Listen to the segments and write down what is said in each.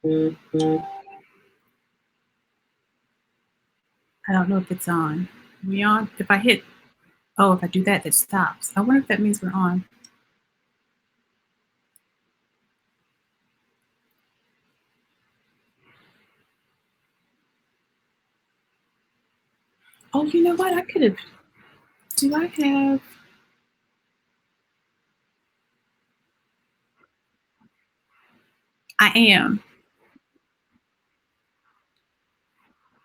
I don't know if it's on. We on? If I hit, oh, if I do that, it stops. I wonder if that means we're on. Oh, you know what? I could have. Do I have? I am.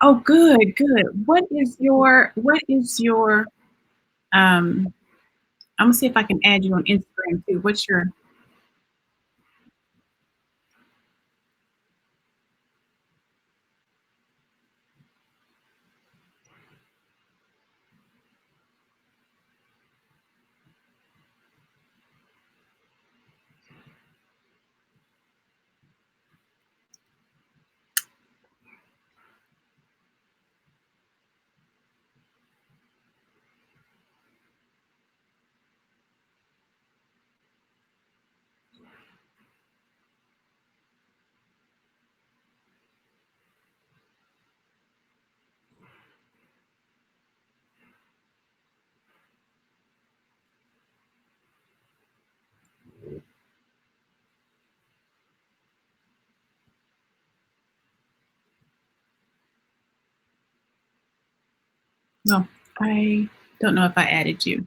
Oh, good, good. What is your um I'm gonna see if I can add you on Instagram too. What's your no, I don't know if I added you.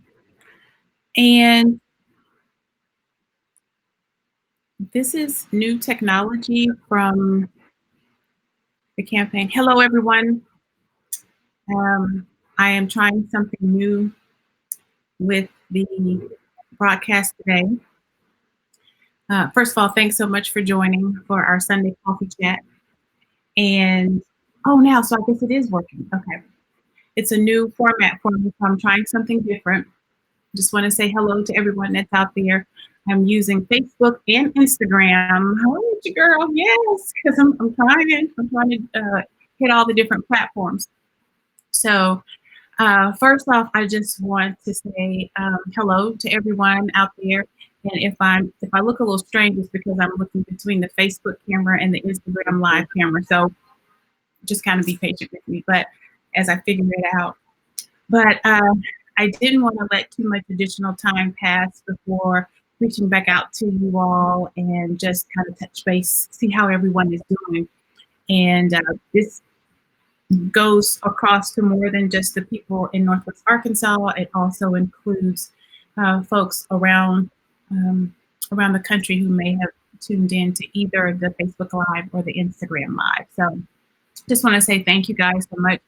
And this is new technology from the campaign. Hello everyone. Um, I am trying something new with the broadcast today. First of all, thanks so much for joining for our Sunday coffee chat. And oh, now, so I guess it is working. Okay. It's a new format for me, so I'm trying something different. Just want to say hello to everyone that's out there. I'm using Facebook and Instagram. How is you, girl? Yes, because I'm trying to hit all the different platforms. So first off, I just want to say hello to everyone out there. And if I look a little strange, it's because I'm looking between the Facebook camera and the Instagram live camera. So just kind of be patient with me. But as I figure it out, but I didn't want to let too much additional time pass before reaching back out to you all and just kind of touch base, see how everyone is doing. And this goes across to more than just the people in Northwest Arkansas. It also includes folks around the country who may have tuned in to either the Facebook Live or the Instagram Live. So just want to say thank you guys so much.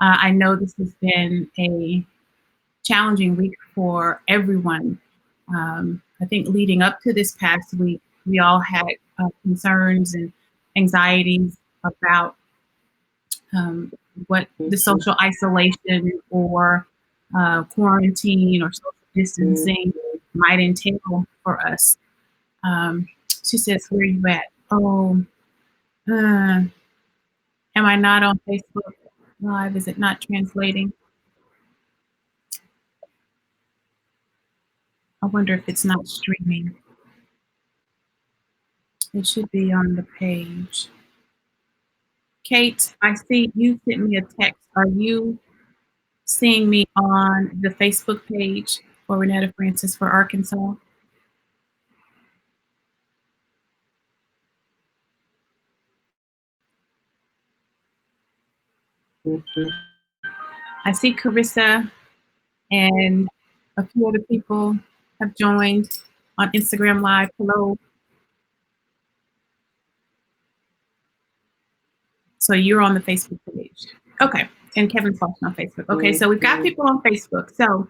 I know this has been a challenging week for everyone. I think leading up to this past week, we all had concerns and anxieties about what the social isolation or quarantine or social distancing might entail for us. She says, "Where are you at? Oh, am I not on Facebook Live? Is it not translating? I wonder if it's not streaming. It should be on the page." Kate, I see you sent me a text. Are you seeing me on the Facebook page for Ronetta Francis for Arkansas? I see Carissa and a few other people have joined on Instagram Live. Hello. So you're on the Facebook page. Okay. And Kevin's watching on Facebook. Okay. So we've got people on Facebook. So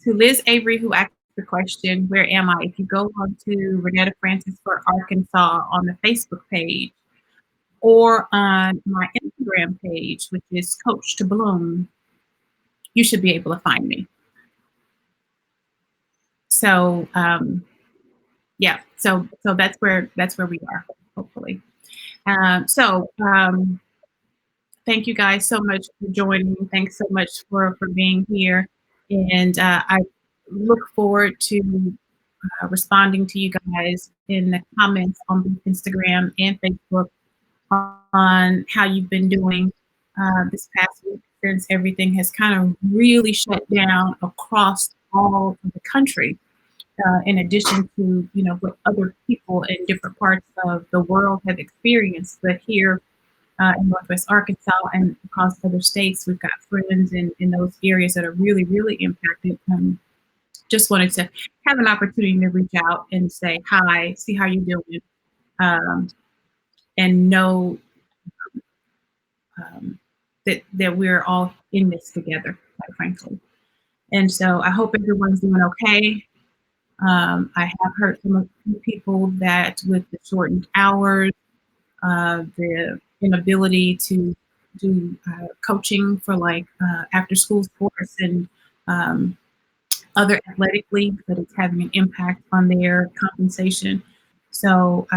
to Liz Avery, who asked the question, where am I? If you go on to Ronetta Francis for Arkansas on the Facebook page or on my Instagram page, which is Coach to Bloom, you should be able to find me. So yeah, so that's where we are, hopefully. Thank you guys so much for joining. Thanks so much for being here, and I look forward to responding to you guys in the comments on both Instagram and Facebook. on how you've been doing this past week since everything has kind of really shut down across all of the country. In addition to what other people in different parts of the world have experienced, but here in Northwest Arkansas and across other states, we've got friends in those areas that are really, really impacted. Just wanted to have an opportunity to reach out and say hi, see how you're doing, um, and know um, that we're all in this together, quite frankly. And so I hope everyone's doing okay. I have heard from a few people that with the shortened hours, the inability to do coaching for like after school sports and um, other athletic leagues, that it's having an impact on their compensation. So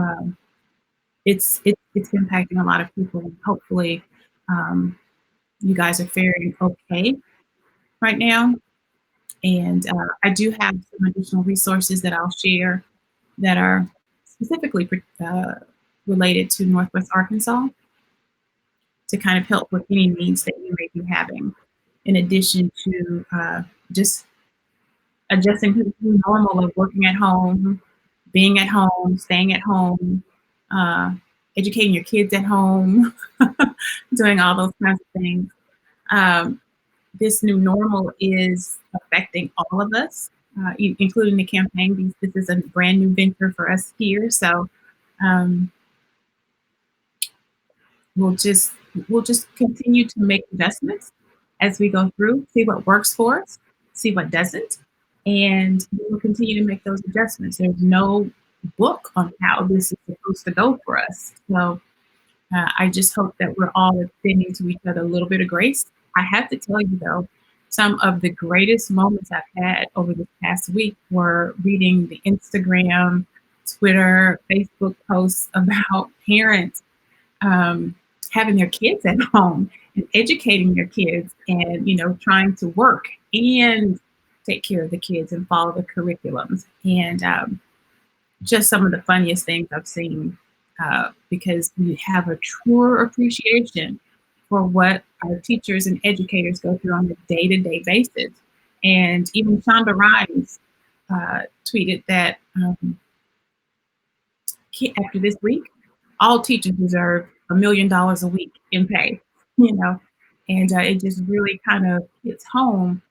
it's impacting a lot of people. Hopefully, um, you guys are faring okay right now. And I do have some additional resources that I'll share that are specifically related to Northwest Arkansas to kind of help with any needs that you may be having, in addition to just adjusting to the new normal of working at home, being at home, staying at home, uh, educating your kids at home, doing all those kinds of things. Um, this new normal is affecting all of us, including the campaign. This is a brand new venture for us here, so um, we'll just we'll just continue to make investments as we go through, see what works for us, see what doesn't, and we'll continue to make those adjustments. There's no book on how this is supposed to go for us, so I just hope that we're all extending to each other a little bit of grace. I have to tell you though, some of the greatest moments I've had over this past week were reading the Instagram, Twitter, Facebook posts about parents um, having their kids at home and educating their kids, and trying to work and take care of the kids and follow the curriculums, and just some of the funniest things I've seen, because we have a truer appreciation for what our teachers and educators go through on a day-to-day basis. And even Shonda Rhimes tweeted that after this week, all teachers deserve $1 million a week in pay, you know, and it just really kind of hits home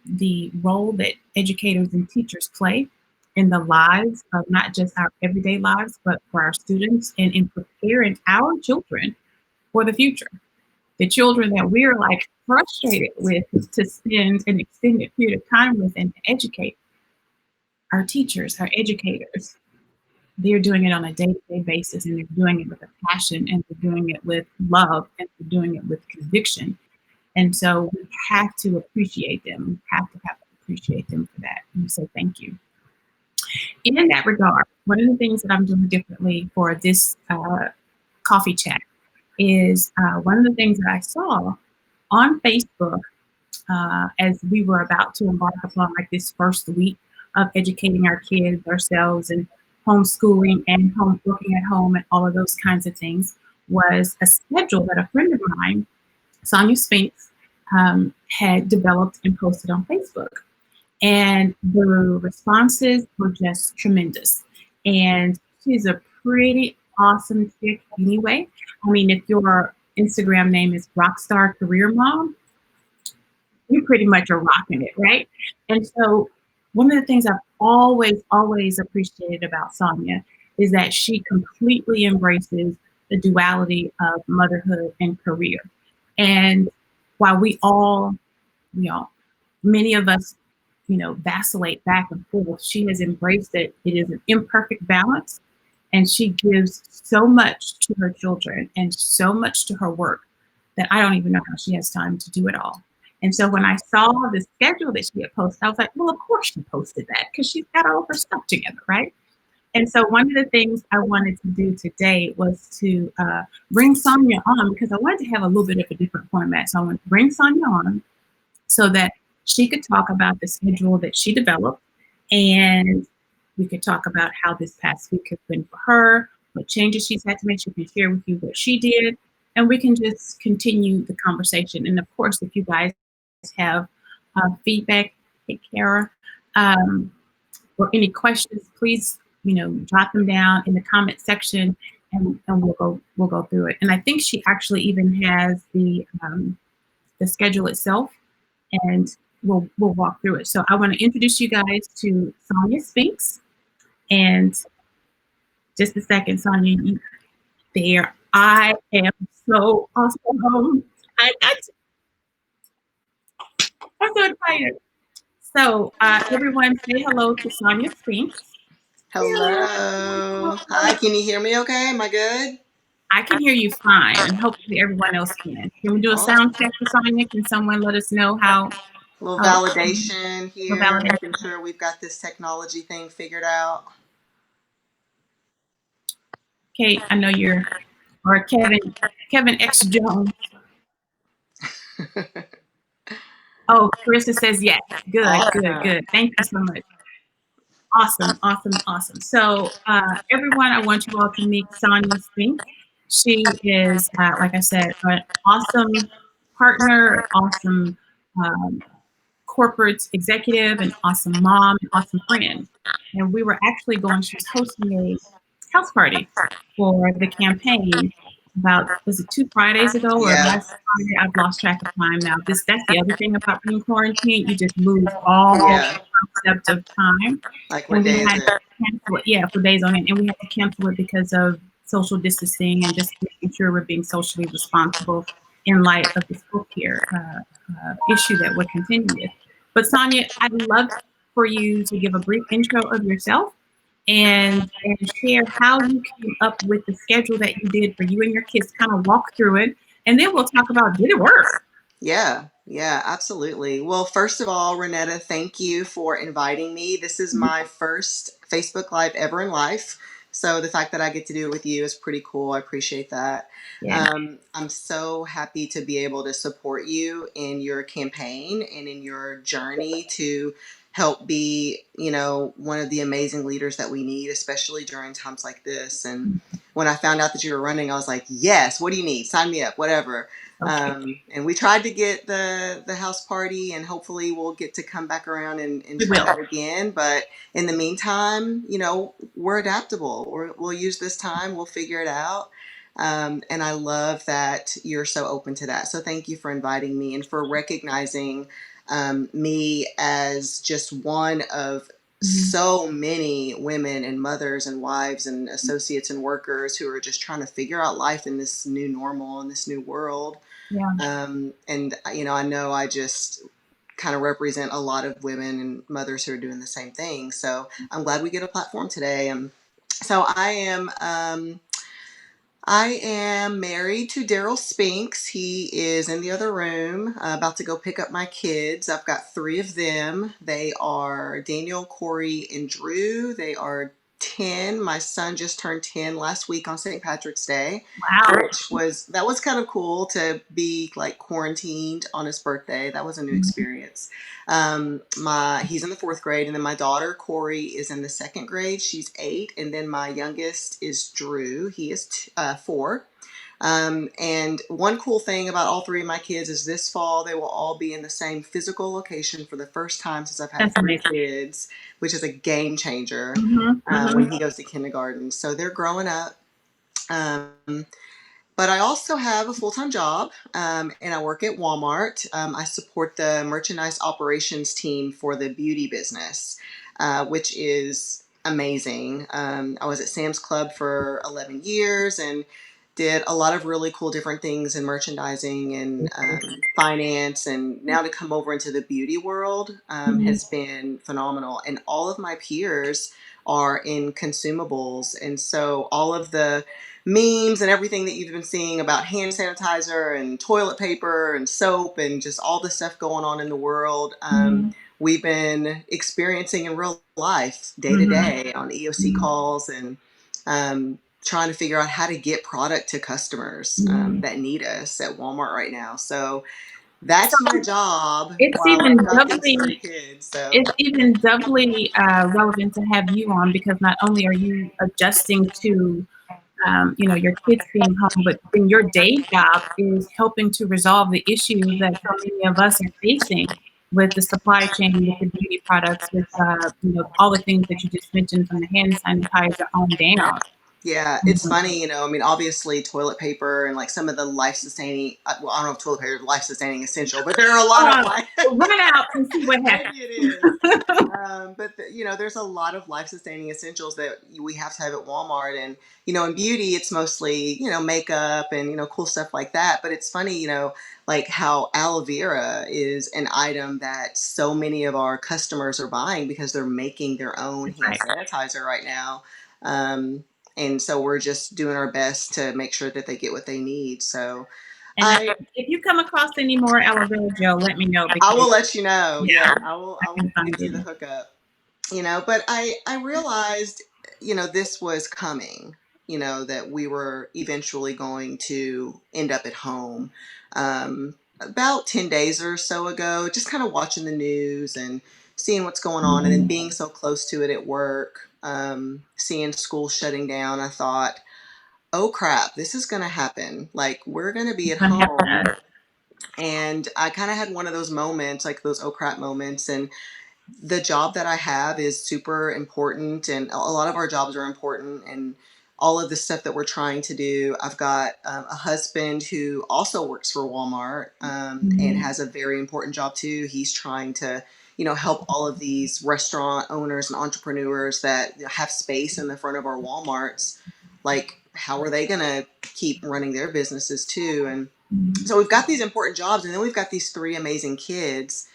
the role that educators and teachers play in the lives of not just our everyday lives, but for our students and in preparing our children for the future. The children that we're like frustrated with to spend an extended period of time with and to educate, our teachers, our educators, they're doing it on a day-to-day basis, and they're doing it with a passion, and they're doing it with love, and they're doing it with conviction. And so we have to appreciate them. We have to appreciate them for that. And so thank you. In that regard, one of the things that I'm doing differently for this coffee chat is one of the things that I saw on Facebook as we were about to embark upon like this first week of educating our kids, ourselves, and homeschooling and home working at home and all of those kinds of things, was a schedule that a friend of mine, Sonia Spinks, had developed and posted on Facebook. And the responses were just tremendous. And she's a pretty awesome chick anyway. I mean, if your Instagram name is Rockstar Career Mom, you pretty much are rocking it, right? And so one of the things I've always appreciated about Sonia is that she completely embraces the duality of motherhood and career. And while we all, many of us, vacillate back and forth, she has embraced it. It is an imperfect balance, and she gives so much to her children and so much to her work that I don't even know how she has time to do it all. And so when I saw the schedule that she had posted, I was like, well, of course she posted that because she's got all of her stuff together, right? And so one of the things I wanted to do today was to bring Sonia on, because I wanted to have a little bit of a different format. So I wanted to bring Sonia on so that she could talk about the schedule that she developed, and we could talk about how this past week has been for her, what changes she's had to make. She can share with you what she did, and we can just continue the conversation. And of course, if you guys have feedback, take care, um, or any questions, please jot them down in the comment section, and we'll go through it. And I think she actually even has the schedule itself, and we'll walk through it. So I want to introduce you guys to Sonia Spinks, and just a second, Sonia, there. I am so awesome. I, I'm so excited. So everyone, say hello to Sonia Spinks. Hello. Hello. Hi, can you hear me okay? Am I good? I can hear you fine, and hopefully everyone else can. Can we do a Oh, sound check for Sonia? Can someone let us know a little how validation the here, validation? making sure we've got this technology thing figured out. Kate, I know you're, or Kevin X Jones. Oh, Carissa says yes. Good, good, Awesome. good. Thank you so much. Awesome, awesome, awesome. So, everyone, I want you all to meet Sonia Spinks. She is, like I said, an awesome partner, awesome um, corporate executive, an awesome mom, an awesome friend. And we were actually she was hosting a house party for the campaign about, was it 2 Fridays ago or Yeah, last Friday? I've lost track of time now. That's the other thing about being quarantined. You just lose all yeah. concept of time. Like, what And we day is had it? to cancel it, yeah, for days on end. And we had to cancel it because of social distancing and just making sure we're being socially responsible in light of this healthcare issue that we're contending with. But Sonia, I'd love for you to give a brief intro of yourself and share how you came up with the schedule that you did for you and your kids. Kind of walk through it, and then we'll talk about, did it work? Yeah, yeah, absolutely. Well, first of all, Ronetta, thank you for inviting me. This is my first Facebook Live ever in life. So the fact that I get to do it with you is pretty cool. I appreciate that. Yeah. I'm so happy to be able to support you in your campaign and in your journey to help be, one of the amazing leaders that we need, especially during times like this. And when I found out that you were running, I was like, yes, what do you need? Sign me up, whatever. Okay. And we tried to get the house party, and hopefully we'll get to come back around and We try will. that again. But in the meantime, we're adaptable. We'll use this time. We'll figure it out. And I love that you're so open to that. So thank you for inviting me and for recognizing me as just one of Mhm. so many women and mothers and wives and associates and workers who are just trying to figure out life in this new normal in this new world. Yeah. And I know I just kind of represent a lot of women and mothers who are doing the same thing. So I'm glad we get a platform today. So I am married to Daryl Spinks. He is in the other room, about to go pick up my kids. I've got three of them. They are Daniel, Corey, and Drew. They are 10. My son just turned 10 last week on St. Patrick's Day, Wow. which was kind of cool to be like quarantined on his birthday. That was a new Mhm. experience. He's in the fourth grade, and then my daughter Corey is in the second grade. She's 8, and then my youngest is Drew. He is 4. And one cool thing about all three of my kids is this fall they will all be in the same physical location for the first time since I've had That's 3 amazing. kids, which is a game changer Hmm. when Hmm. he goes to kindergarten. So they're growing up. Um, but I also have a full-time job, and I work at Walmart. I support the merchandise operations team for the beauty business, which is amazing. I was at Sam's Club for 11 years and did a lot of really cool different things in merchandising and finance. And now to come over into the beauty world Hmm. has been phenomenal. And all of my peers are in consumables. And so all of the memes and everything that you've been seeing about hand sanitizer and toilet paper and soap and just all the stuff going on in the world, Hmm. we've been experiencing in real life day to Hmm. day on EOC calls and trying to figure out how to get product to customers Hmm. that need us at Walmart right now. So So that's my job it's while even I've got these 3 doubly kids. So it's even doubly relevant to have you on, because not only are you adjusting to your kids being home, but then your day job is helping to resolve the issues that so many of us are facing with the supply chain, with the beauty products, with all the things that you just mentioned, from the hand sanitizer on down. Yeah, it's Mhm. funny, I mean, obviously toilet paper and like some of the life sustaining, well, I don't know if toilet paper is life sustaining essential, but there are a lot of like, Run it out and see what maybe happens. it is. But there's a lot of life-sustaining essentials that we have to have at Walmart, and in beauty, it's mostly makeup and cool stuff like that. But it's funny, like how aloe vera is an item that so many of our customers are buying because they're making their own hand Right. sanitizer right now, um, and so we're just doing our best to make sure that they get what they need. So And I if you come across any more aloe vera gel, let me know, I because will let you know. yeah, Yeah, I I can will find get you the it. hookup. But I realized this was coming, that we were eventually going to end up at home. About 10 days or so ago, just kind of watching the news and seeing what's going on, and then Mhm. being so close to it at work, seeing school shutting down, I thought, oh crap, this is going to happen. Like, we're going to be It's at gonna happen home. to us. And I kind of had one of those moments, like those oh crap moments. And the job that I have is super important, and a lot of our jobs are important, and all of the stuff that we're trying to do. I've got a husband who also works for Walmart, and Mhm. has a very important job too. He's trying to, help all of these restaurant owners and entrepreneurs that have space in the front of our Walmarts. Like, how are they going to keep running their businesses too? And so we've got these important jobs, and then we've got these three amazing kids,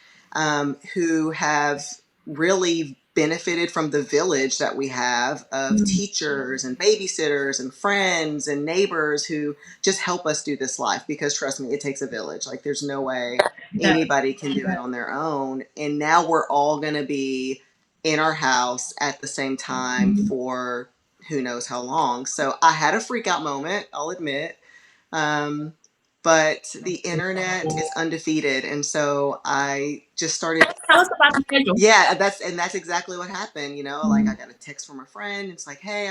who have really benefited from the village that we have of Mhm. teachers and babysitters and friends and neighbors who just help us do this life, because trust me, it takes a village. Like, there's no way It does. anybody can do it on their own. And now we're all going to be in our house at the same time Mhm. for who knows how long. So I had a freak out moment, I'll admit. Um, but the internet is undefeated, and so I just started. Tell us about the schedule. Yeah, that's exactly what happened. Like, I Mhm. got a text from a friend. It's like, hey,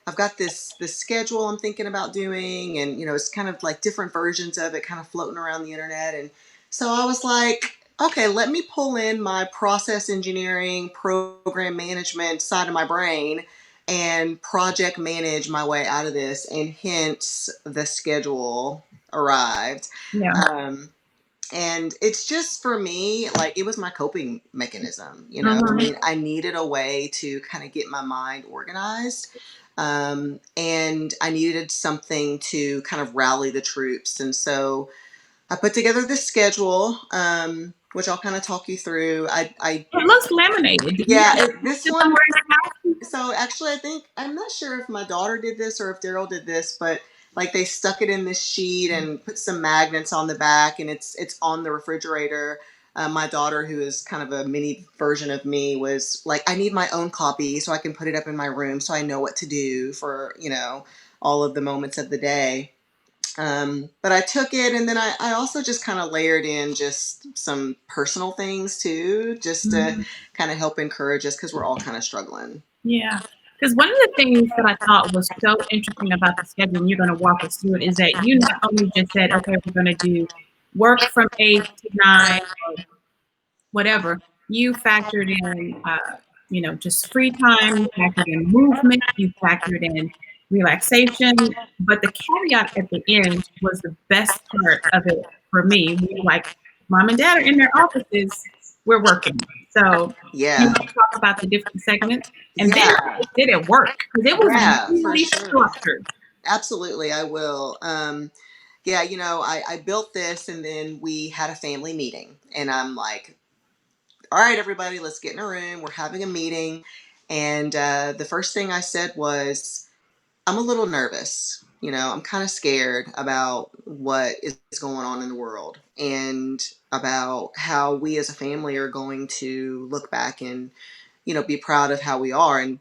I've got this schedule I'm thinking about doing, and it's kind of like different versions of it, kind of floating around the internet. And so I was like, okay, let me pull in my process engineering, program management side of my brain, and project manage my way out of this. And hence the schedule arrived. Yeah. Um, and it's just, for me, like, it was my coping mechanism. I Mhm. mean, I needed a way to kind of get my mind organized, and I needed something to kind of rally the troops. And so I put together this schedule, which I'll kind of talk you through. I It looks laminated. Did you Yeah, have this it one. somewhere in the house? So actually, I think, I'm not sure if my daughter did this or if Daryl did this, but like, they stuck it in this sheet and put some magnets on the back, and it's on the refrigerator. My daughter, who is kind of a mini version of me, was like, I need my own copy so I can put it up in my room so I know what to do for all of the moments of the day. But I took it, and then I also just kind of layered in just some personal things too, just to Mhm. kind of help encourage us, because we're all kind of struggling. Yeah. Because one of the things that I thought was so interesting about the schedule, and you're gonna walk us through it, is that you not only just said, "Okay, we're gonna do work from 8 to 9," whatever, you factored in, just free time, you factored in movement, you factored in relaxation, but the caveat at the end was the best part of it for me. We were like, mom and dad are in their offices, we're working. So, Yeah. talk about the different segments, and then Yeah. how did it work? Because it was Yeah, for really sure. structured. Absolutely, I will. Yeah, I built this, and then we had a family meeting, and I'm like, all right, everybody, let's get in a room. We're having a meeting. And the first thing I said was, I'm a little nervous. I'm kind of scared about what is going on in the world, and about how we as a family are going to look back and be proud of how we are. And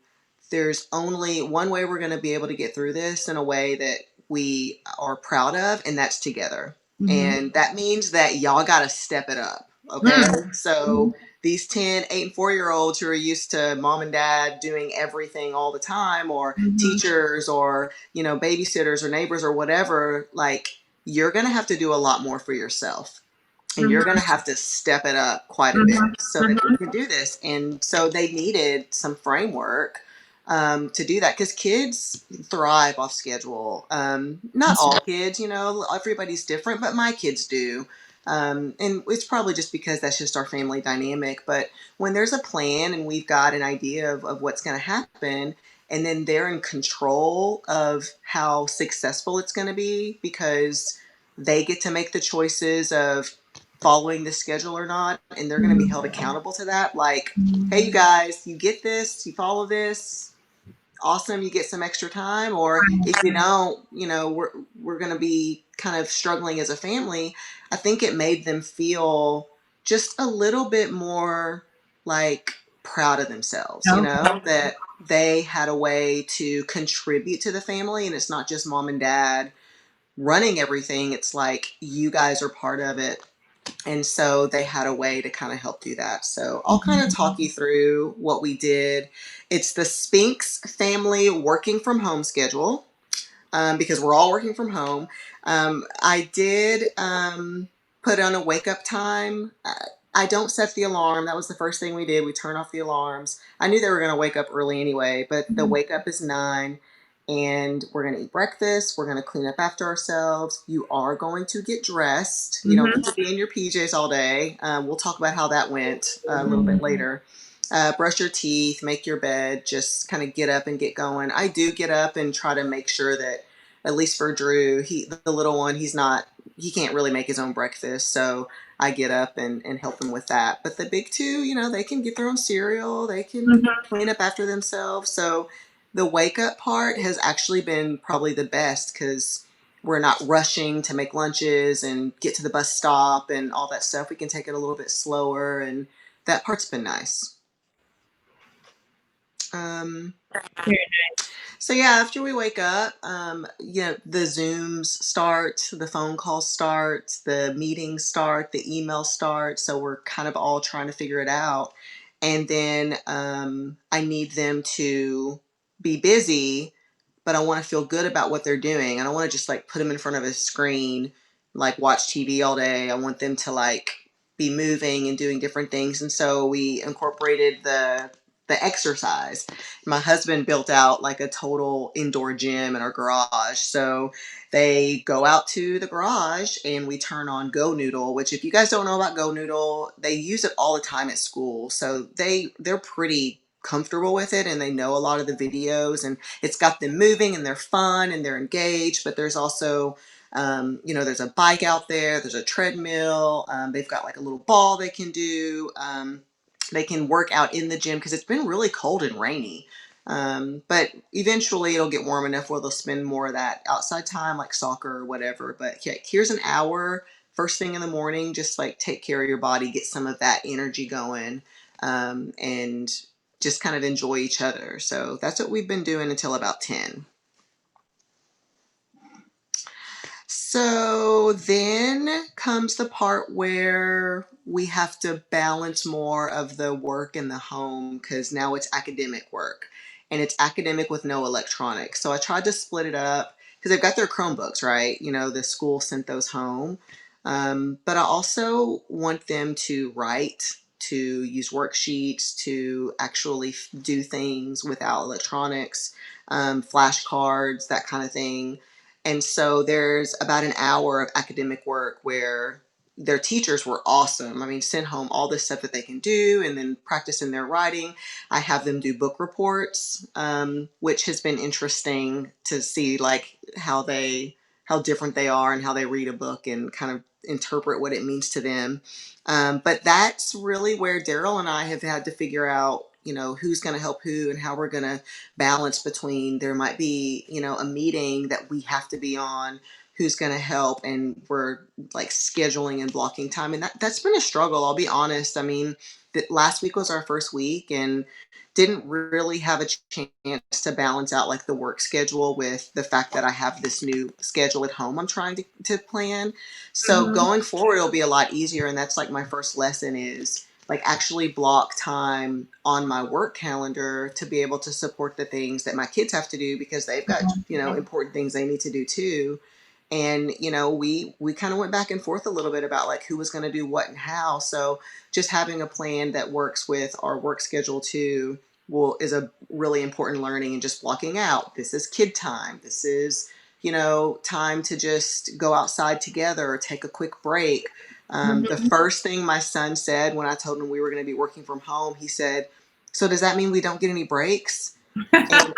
there's only one way we're going to be able to get through this in a way that we are proud of, and that's together. Mhm. And that means that y'all got to step it up. Okay. Mm. So these 10, 8, and 4-year-olds who are used to mom and dad doing everything all the time, or Mhm. teachers, or, babysitters or neighbors or whatever, like, you're going to have to do a lot more for yourself, and you're going Mhm. to have to step it up quite a bit Mhm. so that you Mhm. can do this. And so they needed some framework to do that, because kids thrive off schedule. Not That's all right. kids, everybody's different, but my kids do. And it's probably just because that's just our family dynamic. But when there's a plan and we've got an idea of what's going to happen, and then they're in control of how successful it's going to be, because they get to make the choices of following the schedule or not, and they're going to be held Mhm. accountable to that. Like, hey, you Mhm. guys, you get this, you follow this, awesome, you get some extra time. Or if you don't, we're going to be kind of struggling as a family. I think it made them feel just a little bit more like proud of themselves, Okay. that they had a way to contribute to the family, and it's not just mom and dad running everything. It's like you guys are part of it. And so they had a way to kind of help do that. So I'll kind of talk you Mhm. through what we did. It's the Spinks family working from home schedule, because we're all working from home. I did put on a wake up time. I don't set the alarm. That was the first thing we did. We turned off the alarms. I knew they were going to wake up early anyway, but the Mhm. wake up is 9. And we're going to eat breakfast. We're going to clean up after ourselves. You are going to get dressed. You don't Mhm. need to be in your PJs all day. We'll talk about how that went a little bit Mhm. later. Brush your teeth, make your bed, just kind of get up and get going. I do get up and try to make sure that, at least for Drew, the little one, he can't really make his own breakfast. So I get up and help him with that. But the big two, they can get their own cereal, they can Mhm. clean up after themselves. So the wake up part has actually been probably the best, because we're not rushing to make lunches and get to the bus stop and all that stuff. We can take it a little bit slower, and that part's been nice. Um, Very so yeah, after we wake up, the Zooms start, the phone calls start, the meetings start, the emails start. So we're kind of all trying to figure it out. And then I need them to be busy, but I want to feel good about what they're doing. I don't want to just like put them in front of a screen, like watch TV all day. I want them to like be moving and doing different things. And so we incorporated the exercise. My husband built out like a total indoor gym in our garage. So they go out to the garage and we turn on Go Noodle, which, if you guys don't know about Go Noodle, they use it all the time at school. So they're pretty comfortable with it, and they know a lot of the videos, and it's got them moving, and they're fun and they're engaged. But there's also there's a bike out there, there's a treadmill, they've got like a little ball they can do. They can work out in the gym because it's been really cold and rainy. But eventually it'll get warm enough where they'll spend more of that outside time, like soccer or whatever. But yeah, here's an hour first thing in the morning, just like take care of your body, get some of that energy going, and just kind of enjoy each other. So that's what we've been doing until about 10. So then comes the part where we have to balance more of the work in the home, because now it's academic work, and it's academic with no electronics. So I tried to split it up because they've got their Chromebooks, right? The school sent those home. But I also want them to write, to use worksheets, to actually do things without electronics, flashcards, that kind of thing. And so there's about an hour of academic work where their teachers were awesome. I mean, send home all this stuff that they can do and then practice in their writing. I have them do book reports, which has been interesting to see, like how different they are and how they read a book and kind of interpret what it means to them. But that's really where Daryl and I have had to figure out, who's going to help who and how we're going to balance between, there might be, a meeting that we have to be on, who's going to help, and we're like scheduling and blocking time. And that's been a struggle, I'll be honest. I mean, last week was our first week, and didn't really have a chance to balance out like the work schedule with the fact that I have this new schedule at home I'm trying to plan. So nice. going forward, it'll be a lot easier. And that's like my first lesson is, like actually block time on my work calendar to be able to support the things that my kids have to do because they've got, important things they need to do too. And we kind of went back and forth a little bit about like who was going to do what and how. So just having a plan that works with our work schedule too will is a really important learning, and just blocking out, this is kid time, this is time to just go outside together or take a quick break. The Mhm. first thing my son said when I told him we were going to be working from home, he said, "So does that mean we don't get any breaks?" And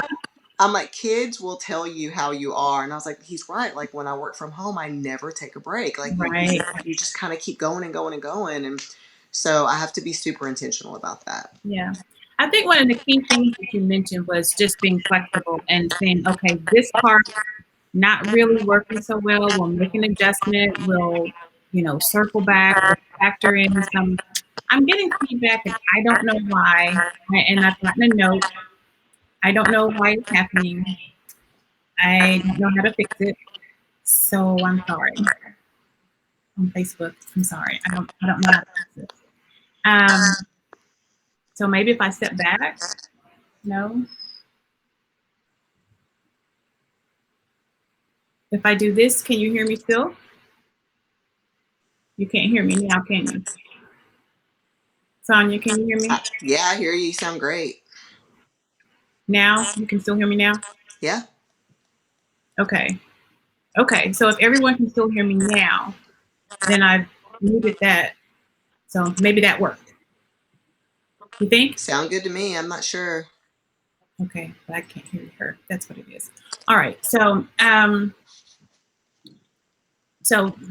I'm like, kids will tell you how you are. And I was like, he's right. Like when I work from home, I never take a break. Like Right. you just kind of keep going and going and going. And so I have to be super intentional about that. Yeah. I think one of the key things that you mentioned was just being flexible and saying, okay, this part not really working so well. We'll make an adjustment. We'll, circle back or factor in some. I'm getting feedback and I don't know why. And I've gotten a note. I don't know why it's happening. I don't know how to fix it. So I'm sorry. On Facebook, I'm sorry. I don't know how to fix it. Um, so maybe if I step back, no. If I do this, can you hear me still? You can't hear me now, can you? Sonia, can you hear me? Yeah, I hear you. You sound great. Now? You can still hear me now? Yeah, Okay. Okay. So if everyone can still hear me now, then I've muted that. So maybe that worked. You think? sound good to me. I'm not sure. Okay, but I can't hear her. That's what it is. All right. So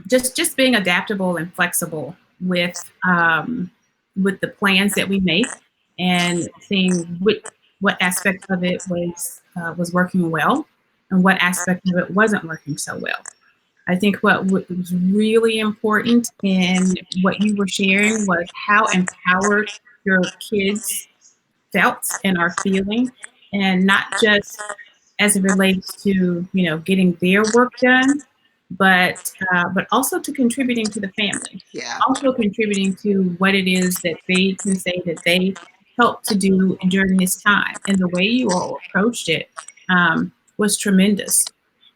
just being adaptable and flexible with the plans that we make, and seeing what aspect of it was working well and what aspect of it wasn't working so well. I think what was really important in what you were sharing was how empowered your kids felt and are feeling, and not just as it relates to getting their work done, but also to contributing to the family, Yeah. also contributing to what it is that they can say that they helped to do during this time. And the way you all approached it was tremendous.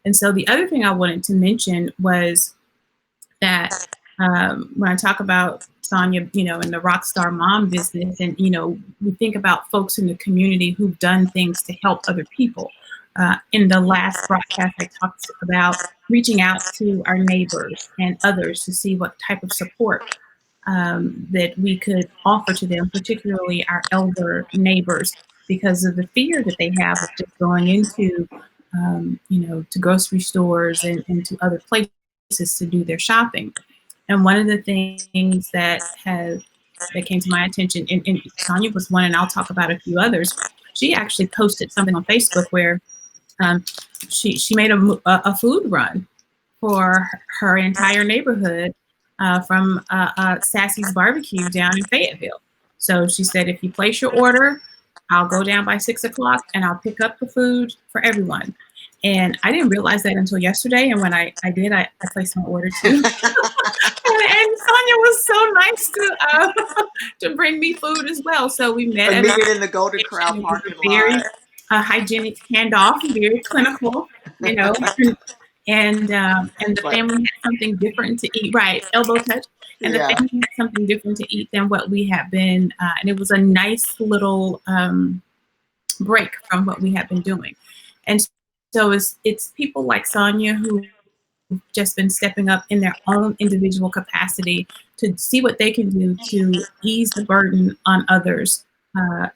And so the other thing I wanted to mention was that when I talk about Sonia, in the rock star mom business, and we think about folks in the community who've done things to help other people. In the last broadcast, I talked about reaching out to our neighbors and others to see what type of support that we could offer to them, particularly our elder neighbors, because of the fear that they have of just going into, to grocery stores and to other places to do their shopping. And one of the things that came to my attention, and Sonia was one, and I'll talk about a few others. She actually posted something on Facebook where um, she made a food run for her entire neighborhood from Sassy's Barbecue down in Fayetteville. So she said, if you place your order, I'll go down by 6 o'clock and I'll pick up the food for everyone. And I didn't realize that until yesterday. And when I did, I placed my order too. And Sonia was so nice to bring me food as well. So we met And at meet our it in the Golden Corral location. It was parking a lot. very hygienic handoff, very clinical, you know. And the Like, family had something different to eat. Right, elbow touch. And the yeah. family had something different to eat than what we had been, and it was a nice little break from what we had been doing. And so it's people like Sonia who just been stepping up in their own individual capacity to see what they can do to ease the burden on others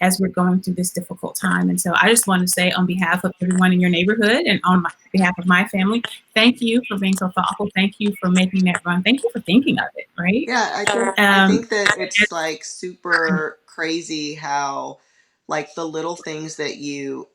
as we're going through this difficult time. And so I just want to say, on behalf of everyone in your neighborhood and on behalf of my family, thank you for being so thoughtful. Thank you for making that run. Thank you for thinking of it, right? Yeah, I think that it's like super crazy how like the little things that you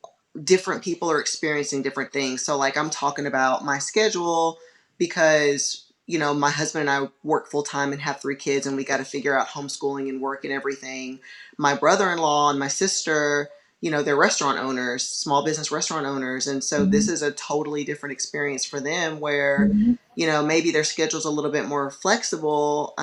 different people are experiencing different things. So like I'm talking about my schedule because my husband and I work full time and have three kids, and we got to figure out homeschooling and work and everything. My brother-in-law and my sister, they're restaurant owners, small business restaurant owners. And so this Mhm. is a totally different experience for them where, Mhm. maybe their schedule's a little bit more flexible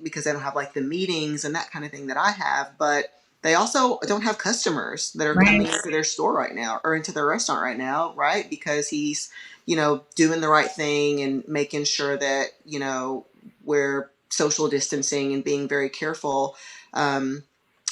because they don't have like the meetings and that kind of thing that I have. But they also don't have customers that are Right. coming into their store right now or into their restaurant right now, right? Because he's, doing the right thing and making sure that, we're social distancing and being very careful.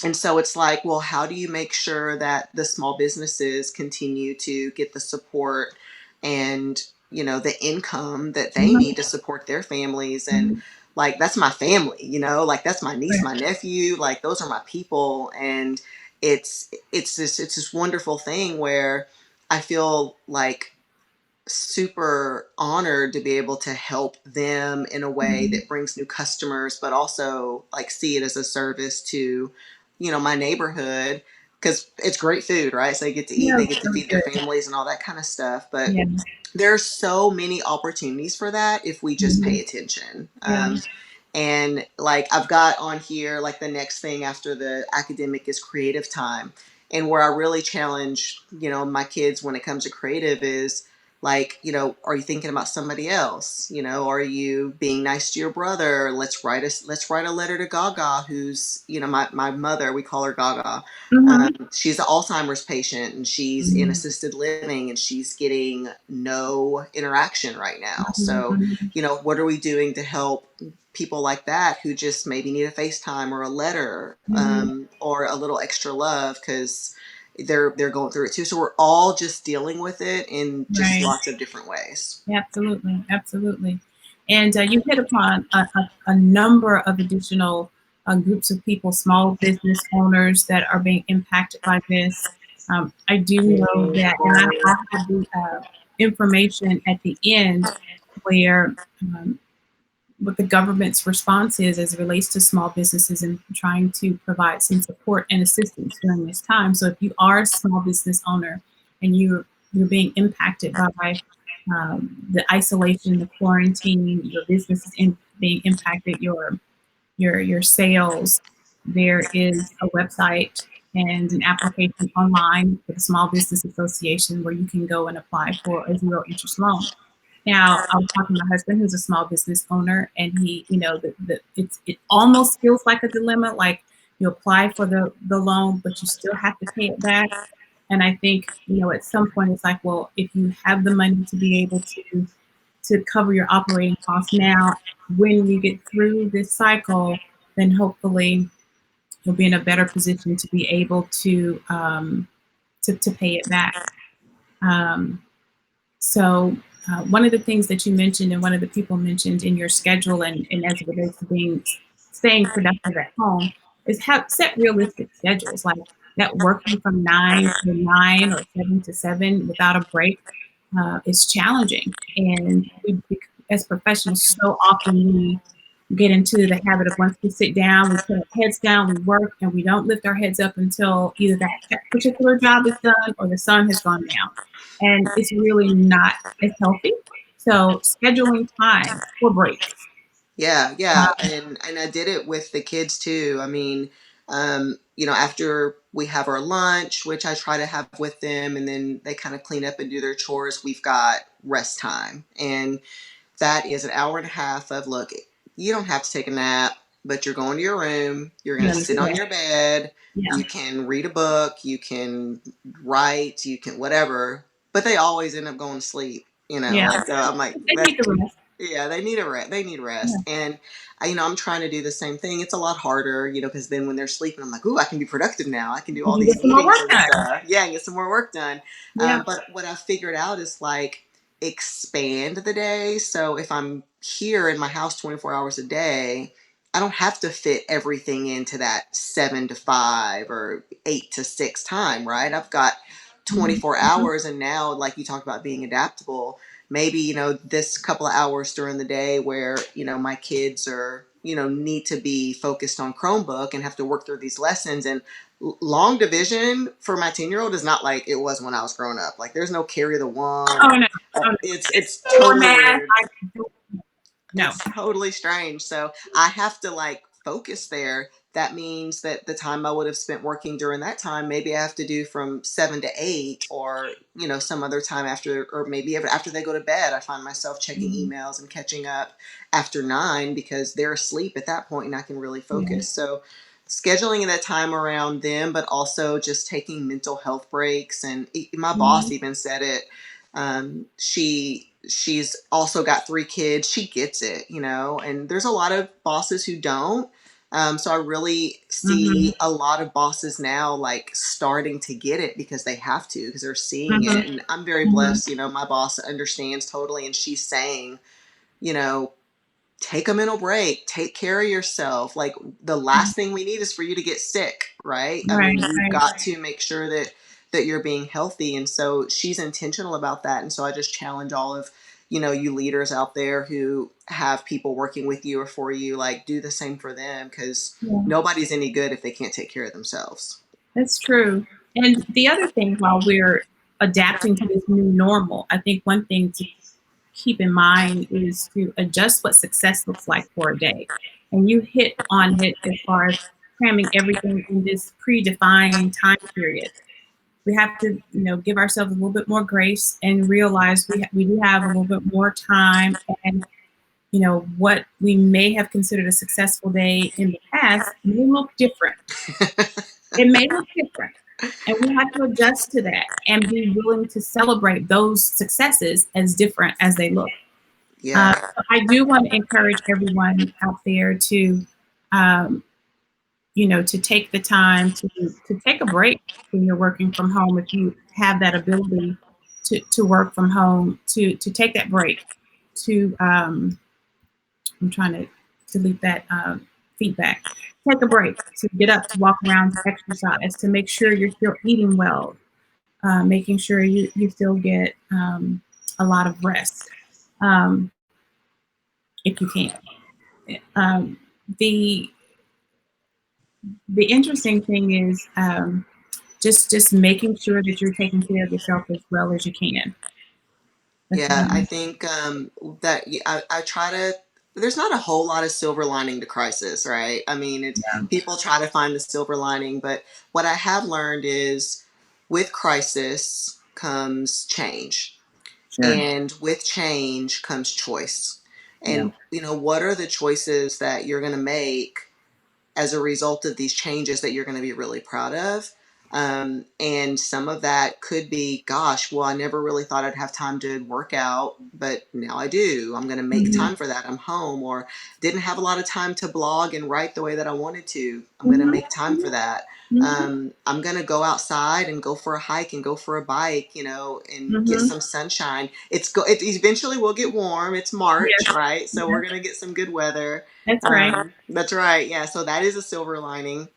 And so it's like, well, how do you make sure that the small businesses continue to get the support and, the income that they Mhm. need to support their families? And Mhm. like, that's my family, like that's my niece, Right. my nephew, like those are my people. And it's this wonderful thing where I feel like super honored to be able to help them in a way Mhm. that brings new customers, but also like see it as a service to, my neighborhood because it's great food, right? So they get to eat, Yeah, they it's get to really feed their good. families and all that kind of stuff. But Yeah. there's so many opportunities for that if we just pay Mhm. attention. Yeah. And like I've got on here, like the next thing after the academic is creative time. And where I really challenge, my kids when it comes to creative is like, are you thinking about somebody else? Are you being nice to your brother? Let's write a letter to Gaga, who's, my mother, we call her Gaga. Mhm. She's an Alzheimer's patient and she's in Mhm. assisted living and she's getting no interaction right now. So, Mhm. what are we doing to help people like that who just maybe need a FaceTime or a letter, Mhm. or a little extra love because they're going through it too. So we're all just dealing with it in just Right. lots of different ways. Absolutely, absolutely. And you hit upon a number of additional groups of people, small business owners that are being impacted by this. I do know that, and I have the information at the end where what the government's response is as it relates to small businesses and trying to provide some support and assistance during this time. So if you are a small business owner and you're being impacted by the isolation, the quarantine, your business is being impacted, your sales, there is a website and an application online for the Small Business Association where you can go and apply for a zero interest loan. Now, I was talking to my husband, who's a small business owner, and he, it almost feels like a dilemma. Like you apply for the loan, but you still have to pay it back. And I think, at some point, it's like, well, if you have the money to be able to cover your operating costs now, when we get through this cycle, then hopefully you'll be in a better position to be able to pay it back. Um, so, one of the things that you mentioned, and one of the people mentioned in your schedule, and as it relates to staying productive at home, is have set realistic schedules, like that working from 9 to 9 or 7 to 7 without a break is challenging. And as professionals, so often we get into the habit of once we sit down, we put our heads down, we work, and we don't lift our heads up until either that particular job is done or the sun has gone down. And it's really not as healthy. So scheduling time for breaks. Yeah, yeah, Uh, and I did it with the kids too. I mean, after we have our lunch, which I try to have with them, and then they kind of clean up and do their chores, we've got rest time, and that is an hour and a half of look. You don't have to take a nap, but you're going to your room. You're going you to sit on understand? your bed. Yeah. You can read a book. You can write. You can whatever. But they always end up going to sleep. Yeah. Like so. I'm like They that. need the rest. Yeah, they need a rest. They need Yeah. rest, and I'm trying to do the same thing. It's a lot harder, because then when they're sleeping, I'm like, ooh, I can be productive now. I can do all You these get some more meetings work and done. stuff. Yeah, and get some more work done. Yeah. But what I figured out is like expand the day. So if I'm here in my house 24 hours a day, I don't have to fit everything into that 7 to 5 or 8 to 6 time, right? I've got Mhm. 24 Mhm. hours, and now, like you talked about being adaptable, maybe this couple of hours during the day where my kids are need to be focused on Chromebook and have to work through these lessons. And long division for my 10-year-old is not like it was when I was growing up. Like there's no carry the one. Oh no. Oh no. It's Or totally math. weird. No. It's totally strange. So I have to like focus there. that means that the time I would have spent working during that time, maybe I have to do from 7 to 8, or some other time after, or maybe after they go to bed. I find myself checking Mhm. emails and catching up after 9 because they're asleep at that point and I can really Yeah. focus. So scheduling that time around them, but also just taking mental health breaks. And my boss Mhm. even said it. She's also got 3 kids. She gets it, and there's a lot of bosses who don't. So I really Mhm. see a lot of bosses now like starting to get it because they have to, because they're seeing Mhm. it. And I'm very Mhm. blessed. My boss understands totally, and she's saying, you know, take a mental break, take care of yourself. Like, the last thing we need is for you to get sick, right? I Right, mean, you've right. got to make sure that you're being healthy. And so she's intentional about that. And so I just challenge all of, you leaders out there who have people working with you or for you, like, do the same for them, because Yeah, nobody's any good if they can't take care of themselves. that's true. And the other thing, while we're adapting to this new normal, I think one thing to keep in mind is to adjust what success looks like for a day. And you hit on it as far as cramming everything in this predefined time period. We have to, give ourselves a little bit more grace and realize we do have a little bit more time, and what we may have considered a successful day in the past may look different. It may look different. And we have to adjust to that and be willing to celebrate those successes as different as they look. Yeah. So I do want to encourage everyone out there to, um, to take the time to take a break when you're working from home. If you have that ability to work from home, to take that break, to I'm trying to delete that feedback. Take a break, to get up, to walk around, to exercise, to make sure you're still eating well, making sure you still get a lot of rest, um, if you can. Um, the the interesting thing is, just making sure that you're taking care of yourself as well as you can. That's Yeah, I one. think that I try to. There's not a whole lot of silver lining to crisis, right? I mean, it's Yeah, people try to find the silver lining, but what I have learned is, with crisis comes change, sure. and with change comes choice. Yeah. And what are the choices that you're going to make as a result of these changes that you're going to be really proud of? And some of that could be, gosh, well, I never really thought I'd have time to work out, but now I do. I'm going to make Hmm. time for that. I'm home, or didn't have a lot of time to blog and write the way that I wanted to. I'm going to Hmm. make time for that. Hmm. I'm going to go outside and go for a hike and go for a bike, and get Hmm. some sunshine. It eventually will get warm. It's March, Yes. right? So we're Yes. going to get some good weather. That's right. That's right. Yeah. So that is a silver lining.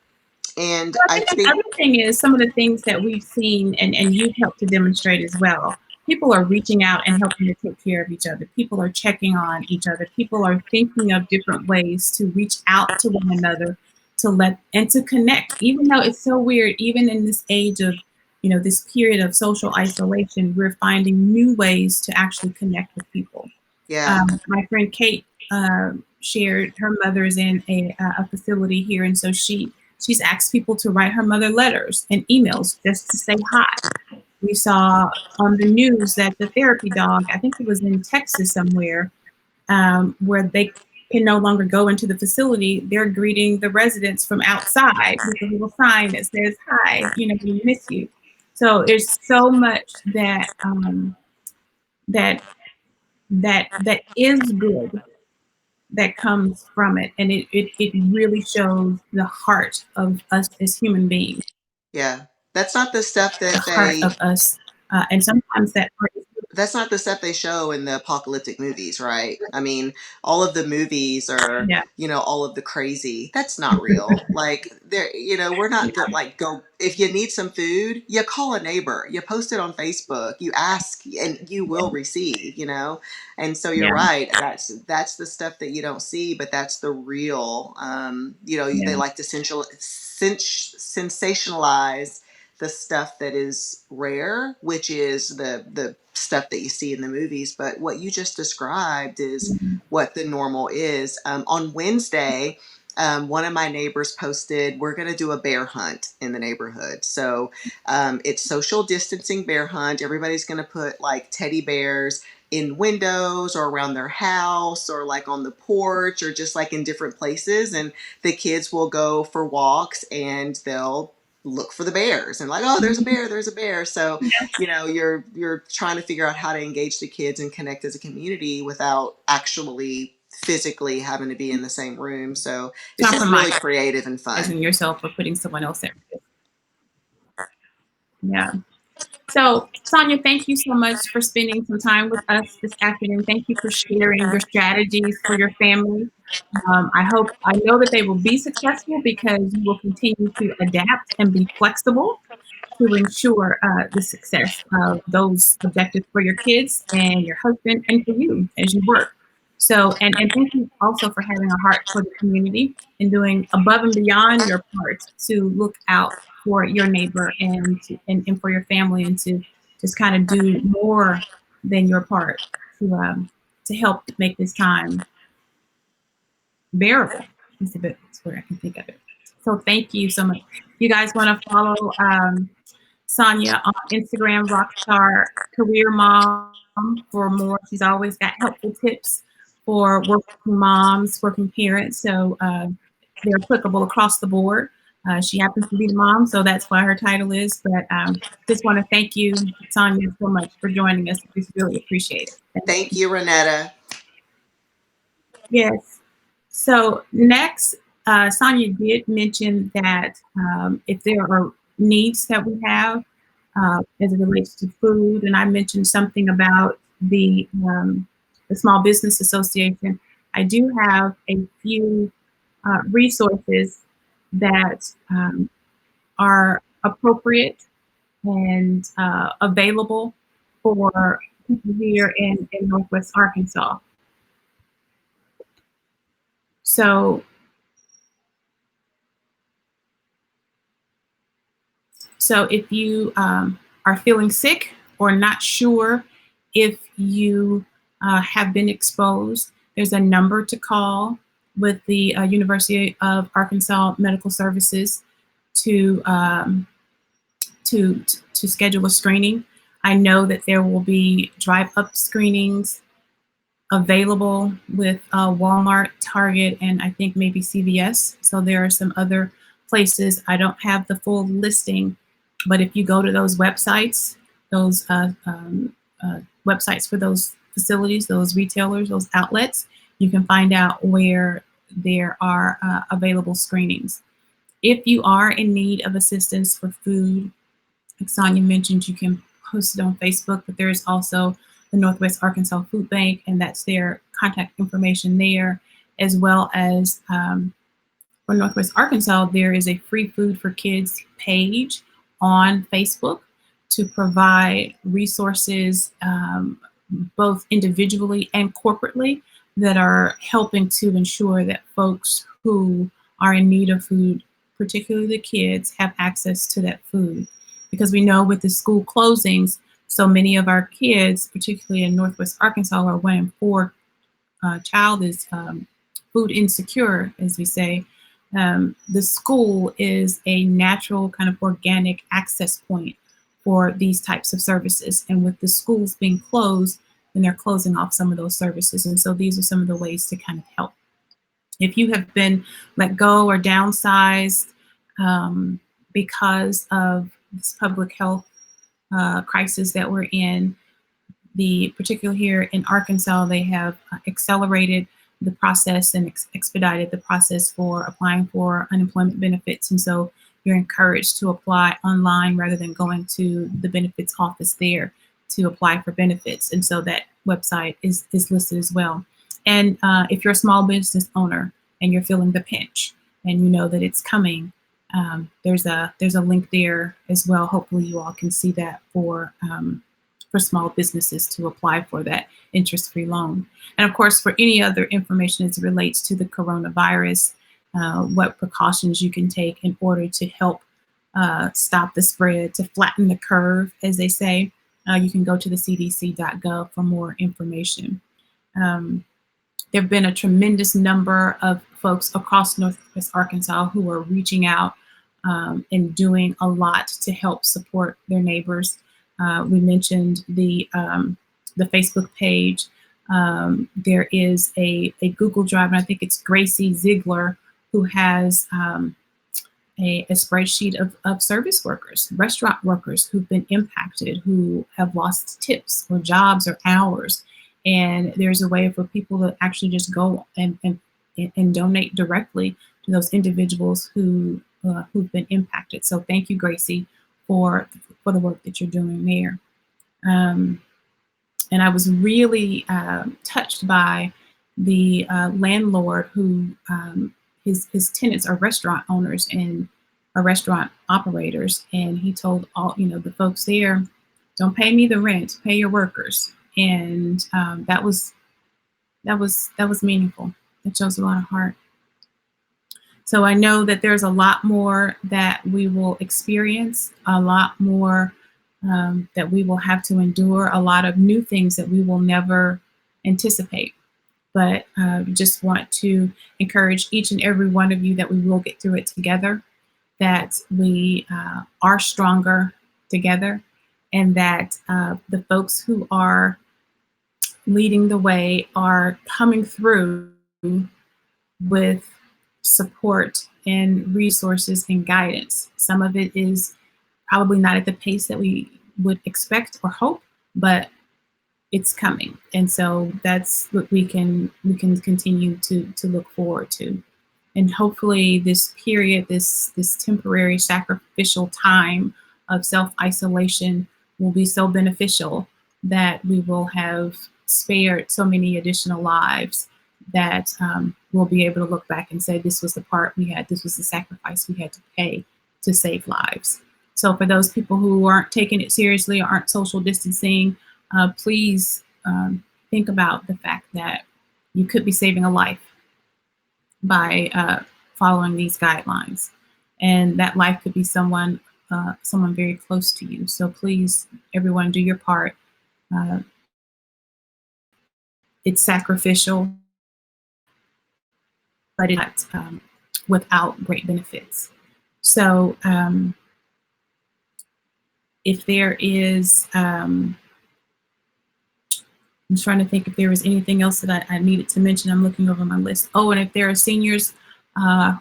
And Well, I I think the think, other thing is some of the things that we've seen, and you've helped to demonstrate as well. People are reaching out and helping to take care of each other. People are checking on each other. People are thinking of different ways to reach out to one another, to let and to connect. Even though it's so weird, even in this age of, this period of social isolation, we're finding new ways to actually connect with people. yeah, My friend Kate shared her mother's in a facility here, and so she's asked people to write her mother letters and emails just to say hi. We saw on the news that the therapy dog, I think it was in Texas somewhere, where they can no longer go into the facility. They're greeting the residents from outside with a little sign that says, "Hi, we miss you." So there's so much that that is good that comes from it, and it really shows the heart of us as human beings, yeah. That's not the stuff the that heart they of us, and sometimes that heart is that's not the stuff they show in the apocalyptic movies, right? I mean, all of the movies are, yeah. all of the crazy. That's not real. Like, we're not go like go if you need some food, you call a neighbor, you post it on Facebook, you ask, and you will receive. And so you're Yeah. right. That's the stuff that you don't see, but that's the real. They Yeah. like to sensationalize the stuff that is rare, which is the stuff that you see in the movies. But what you just described is Mhm. what the normal is. On Wednesday, one of my neighbors posted, we're going to do a bear hunt in the neighborhood. So it's social distancing bear hunt. Everybody's going to put like teddy bears in windows or around their house or like on the porch or just like in different places. And the kids will go for walks and they'll look for the bears and like, oh, there's a bear, there's a bear. So, you're trying to figure out how to engage the kids and connect as a community without actually physically having to be in the same room. So it's just really creative and fun. Yourself or putting someone else there. Yeah. So, Sonia, thank you so much for spending some time with us this afternoon. Thank you for sharing your strategies for your family. I know that they will be successful because you will continue to adapt and be flexible to ensure the success of those objectives for your kids and your husband and for you as you work. So, and thank you also for having a heart for the community and doing above and beyond your part to look out for your neighbor and for your family and to just kind of do more than your part to help make this time bearable. Is the best word I can think of it. So thank you so much. You guys want to follow Sonia on Instagram, Rockstar Career Mom, for more. She's always got helpful tips for working moms, working parents. So they're applicable across the board. She happens to be the mom, so that's why her title is. But just want to thank you, Sonia, so much for joining us. We really appreciate it. Thank you, Ronetta. Yes. So next, Sonia did mention that if there are needs that we have as it relates to food, and I mentioned something about the Small Business Association. I do have a few resources that are appropriate and available for people here in Northwest Arkansas. So if you are feeling sick or not sure if you have been exposed, there's a number to call with the University of Arkansas Medical Services to schedule a screening. I know that there will be drive-up screenings available with Walmart, Target, and I think maybe CVS. So there are some other places. I don't have the full listing, but if you go to those websites, those websites for those facilities, those retailers, those outlets, you can find out where there are available screenings. If you are in need of assistance for food, like Sonia mentioned, you can post it on Facebook, but there is also the Northwest Arkansas Food Bank, and that's their contact information there, as well as for Northwest Arkansas, there is a Free Food for Kids page on Facebook to provide resources both individually and corporately that are helping to ensure that folks who are in need of food, particularly the kids, have access to that food. Because we know with the school closings, so many of our kids, particularly in Northwest Arkansas, where 1 in 4 child is food insecure, as we say. The school is a natural kind of organic access point for these types of services. And with the schools being closed, then they're closing off some of those services. And so these are some of the ways to kind of help. If you have been let go or downsized because of this public health crisis that we're in, particularly here in Arkansas, they have accelerated the process and expedited the process for applying for unemployment benefits. And so you're encouraged to apply online rather than going to the benefits office there to apply for benefits. And so that website is listed as well. And if you're a small business owner and you're feeling the pinch and you know that it's coming, there's a link there as well. Hopefully you all can see that for small businesses to apply for that interest-free loan. And of course, for any other information as it relates to the coronavirus, what precautions you can take in order to help stop the spread, to flatten the curve, as they say, you can go to the cdc.gov for more information. There have been a tremendous number of folks across Northwest Arkansas who are reaching out and doing a lot to help support their neighbors. We mentioned the Facebook page. There is a Google Drive, and I think it's Gracie Ziegler who has a spreadsheet of service workers, restaurant workers who've been impacted, who have lost tips or jobs or hours. And there's a way for people to actually just go and donate directly to those individuals who've been impacted. So thank you, Gracie, for the work that you're doing there. And I was really touched by the landlord who his tenants are restaurant owners and are restaurant operators, and he told all the folks there, "Don't pay me the rent, pay your workers." And that was meaningful. That shows a lot of heart. So I know that there's a lot more that we will experience, a lot more that we will have to endure, a lot of new things that we will never anticipate. But just want to encourage each and every one of you that we will get through it together, that we are stronger together, and that the folks who are leading the way are coming through with support and resources and guidance. Some of it is probably not at the pace that we would expect or hope, but it's coming. And so that's what we can continue to look forward to. And hopefully this period, this temporary sacrificial time of self-isolation will be so beneficial that we will have spared so many additional lives, that we'll be able to look back and say, this was the part we had, this was the sacrifice we had to pay to save lives. So for those people who aren't taking it seriously, or aren't social distancing, please think about the fact that you could be saving a life by following these guidelines, and that life could be someone very close to you. So please, everyone, do your part. It's sacrificial, but it's not without great benefits. So if there is, I'm trying to think if there was anything else that I needed to mention. I'm looking over my list. Oh, and if there are seniors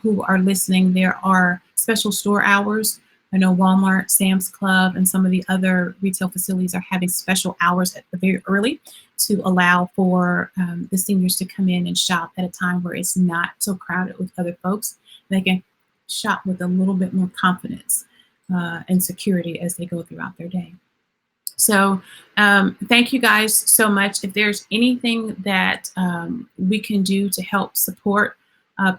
who are listening, there are special store hours. I know Walmart, Sam's Club, and some of the other retail facilities are having special hours at the very early to allow for the seniors to come in and shop at a time where it's not so crowded with other folks. They can shop with a little bit more confidence and security as they go throughout their day. So thank you guys so much. If there's anything that we can do to help support,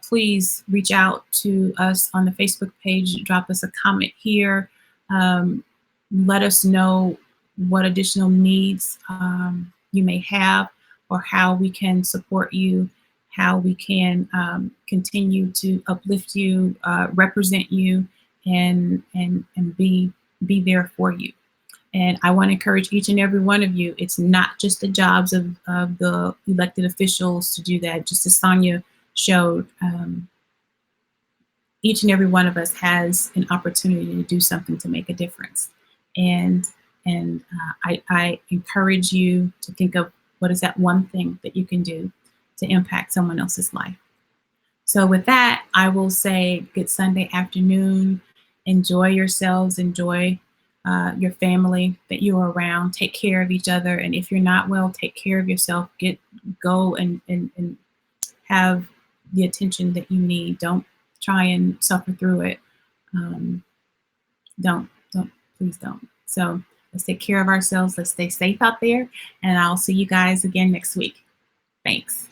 please reach out to us on the Facebook page, drop us a comment here. Let us know what additional needs you may have, or how we can support you, how we can continue to uplift you, represent you, and be there for you. And I want to encourage each and every one of you. It's not just the jobs of the elected officials to do that. Just as Sonia showed, each and every one of us has an opportunity to do something to make a difference. And I encourage you to think of what is that one thing that you can do to impact someone else's life. So with that, I will say good Sunday afternoon. Enjoy yourselves. Enjoy your family that you are around. Take care of each other. And if you're not well, take care of yourself. Go and have the attention that you need. Don't try and suffer through it. Please don't. So let's take care of ourselves. Let's stay safe out there. And I'll see you guys again next week. Thanks.